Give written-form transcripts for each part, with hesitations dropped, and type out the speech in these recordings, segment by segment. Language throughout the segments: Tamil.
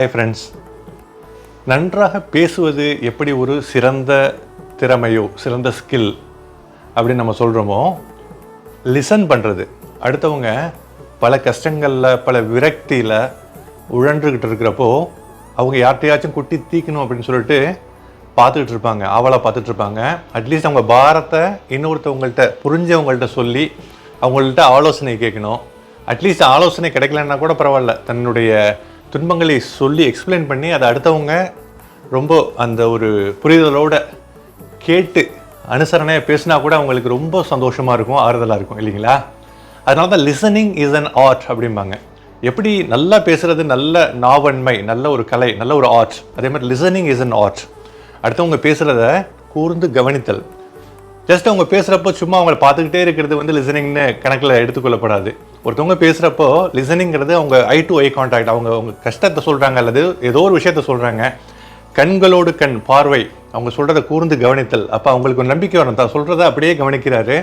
ஹாய் ஃப்ரெண்ட்ஸ், நன்றாக பேசுவது எப்படி ஒரு சிறந்த திறமையோ சிறந்த ஸ்கில் அப்படின்னு நம்ம சொல்கிறோமோ, லிசன் பண்ணுறது, அடுத்தவங்க பல கஷ்டங்களில் பல விரக்தியில் உழன்றுக்கிட்டு இருக்கிறப்போ அவங்க யார்கிட்டையாச்சும் குட்டி தீக்கணும் அப்படின்னு சொல்லிட்டு பார்த்துக்கிட்டு இருப்பாங்க, ஆவலாக பார்த்துட்டு இருப்பாங்க. அட்லீஸ்ட் அவங்க பாரத்தை இன்னொருத்தவங்கள்ட்ட புரிஞ்சவங்கள்ட்ட சொல்லி அவங்கள்ட்ட ஆலோசனை கேட்கணும். அட்லீஸ்ட் ஆலோசனை கிடைக்கலன்னா கூட பரவாயில்ல, தன்னுடைய துன்பங்களை சொல்லி எக்ஸ்பிளைன் பண்ணி அதை அடுத்தவங்க ரொம்ப அந்த ஒரு புரிதலோடு கேட்டு அனுசரணையாக பேசினா கூட அவங்களுக்கு ரொம்ப சந்தோஷமாக இருக்கும், ஆறுதலாக இருக்கும் இல்லைங்களா? அதனால தான் லிசனிங் இஸ் அன் ஆர்ட் அப்படிம்பாங்க. எப்படி நல்லா பேசுகிறது நல்ல நாவன்மை, நல்ல ஒரு கலை, நல்ல ஒரு ஆர்ட். அதே மாதிரி லிசனிங் இஸ் அன் ஆர்ட். அடுத்தவங்க பேசுகிறத கூர்ந்து கவனித்தல். ஜஸ்ட் அவங்க பேசுகிறப்போ சும்மா அவங்கள பார்த்துக்கிட்டே இருக்கிறது வந்து லிசனிங்னு கணக்கில் எடுத்துக்கொள்ளப்படாது. ஒருத்தவங்க பேசுகிறப்போ லிசனிங்கிறது அவங்க ஐ டு ஐ கான்டாக்ட். அவங்க கஷ்டத்தை சொல்கிறாங்க அல்லது ஏதோ ஒரு விஷயத்த சொல்கிறாங்க, கண்களோடு கண் பார்வை, அவங்க சொல்கிறத கூர்ந்து கவனித்தல். அப்போ அவங்களுக்கு ஒரு நம்பிக்கை வரும், தான் சொல்கிறத அப்படியே கவனிக்கிறாரு.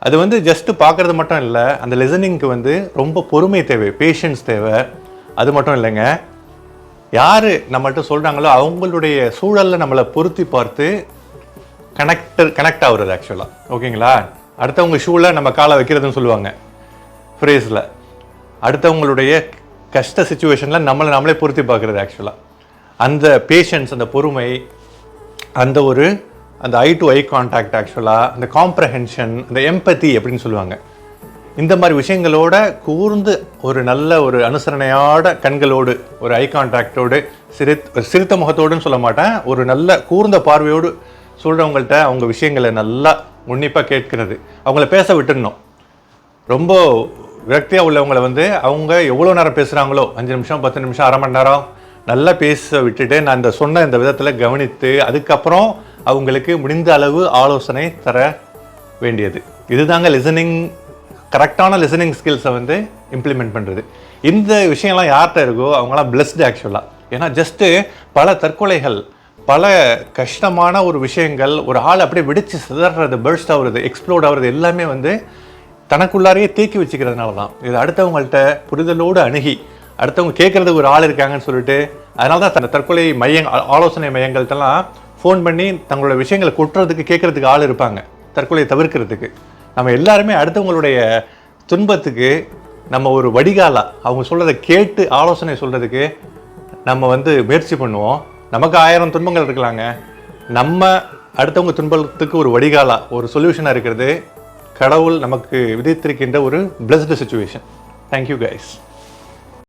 அது வந்து ஜஸ்ட்டு பார்க்குறது மட்டும் இல்லை, அந்த லிசனிங்க்கு வந்து ரொம்ப பொறுமை தேவை, பேஷன்ஸ் தேவை. அது மட்டும் இல்லைங்க, யார் நம்மள்கிட்ட சொல்கிறாங்களோ அவங்களுடைய சூழலில் நம்மளை பொருத்தி பார்த்து கனெக்ட் ஆகுறது ஆக்சுவலாக. ஓகேங்களா? அடுத்தவங்க ஷூவில் நம்ம காலை வைக்கிறதுன்னு சொல்லுவாங்க ஃப்ரேஸில். அடுத்தவங்களுடைய கஷ்ட சுச்சுவேஷனில் நம்மளே பொருத்தி பார்க்குறது ஆக்சுவலாக. அந்த பேஷன்ஸ், அந்த பொறுமை, அந்த ஐ டு ஐ கான்டாக்ட் ஆக்சுவலாக, அந்த காம்ப்ரஹென்ஷன், அந்த எம்பத்தி அப்படின்னு சொல்லுவாங்க. இந்த மாதிரி விஷயங்களோட கூர்ந்து ஒரு நல்ல ஒரு அனுசரணையோட கண்களோடு ஒரு ஐ கான்டாக்டோடு சிரித்த முகத்தோடுன்னு சொல்ல மாட்டேன், ஒரு நல்ல கூர்ந்த பார்வையோடு சொல்கிறவங்கள்ட்ட அவங்க விஷயங்களை நல்லா உன்னிப்பாக கேட்கிறது, அவங்கள பேச விட்டுடணும். ரொம்ப விரக்தியாக உள்ளவங்களை வந்து அவங்க எவ்வளோ நேரம் பேசுகிறாங்களோ, 5 நிமிஷம் 10 நிமிஷம் அரை மணி நேரம் நல்லா பேச விட்டுட்டு நான் இந்த விதத்தில் கவனித்து அதுக்கப்புறம் அவங்களுக்கு முடிந்த அளவு ஆலோசனை தர வேண்டியது. இதுதாங்க லிசனிங், கரெக்டான லிசனிங் ஸ்கில்ஸை வந்து இம்ப்ளிமெண்ட் பண்ணுறது. இந்த விஷயம்லாம் யார்கிட்ட இருக்கோ அவங்களாம் பிளஸ்டு ஆக்சுவலாக. ஏன்னா ஜஸ்ட்டு பல தற்கொலைகள், பல கஷ்டமான ஒரு விஷயங்கள், ஒரு ஆள் அப்படியே வெடித்து சிதறது, பர்ஸ்ட் ஆகுறது, எக்ஸ்ப்ளோர்ட் ஆகுறது எல்லாமே வந்து தனக்குள்ளாரையே தேக்கி வச்சுக்கிறதுனால தான். இது அடுத்தவங்கள்ட்ட புரிதலோடு அணுகி அடுத்தவங்க கேட்குறதுக்கு ஒரு ஆள் இருக்காங்கன்னு சொல்லிட்டு, அதனால தான் தன் தற்கொலை ஆலோசனை மையங்கள்ட்டெல்லாம் ஃபோன் பண்ணி தங்களோட விஷயங்களை கொட்டுறதுக்கு கேட்குறதுக்கு ஆள் இருப்பாங்க, தற்கொலையை தவிர்க்கிறதுக்கு. நம்ம எல்லாருமே அடுத்தவங்களுடைய துன்பத்துக்கு நம்ம ஒரு வடிகாலாக அவங்க சொல்கிறத கேட்டு ஆலோசனை சொல்கிறதுக்கு நம்ம வந்து முயற்சி பண்ணுவோம். நமக்கு 1000 துன்பங்கள் இருக்கலாங்க, நம்ம அடுத்தவங்க துன்பத்துக்கு ஒரு வடிகாலாக ஒரு சொல்யூஷனாக இருக்கிறது கடவுள் நமக்கு விதித்திருக்கின்ற ஒரு பிளஸ்டு சிச்சுவேஷன். Thank you guys.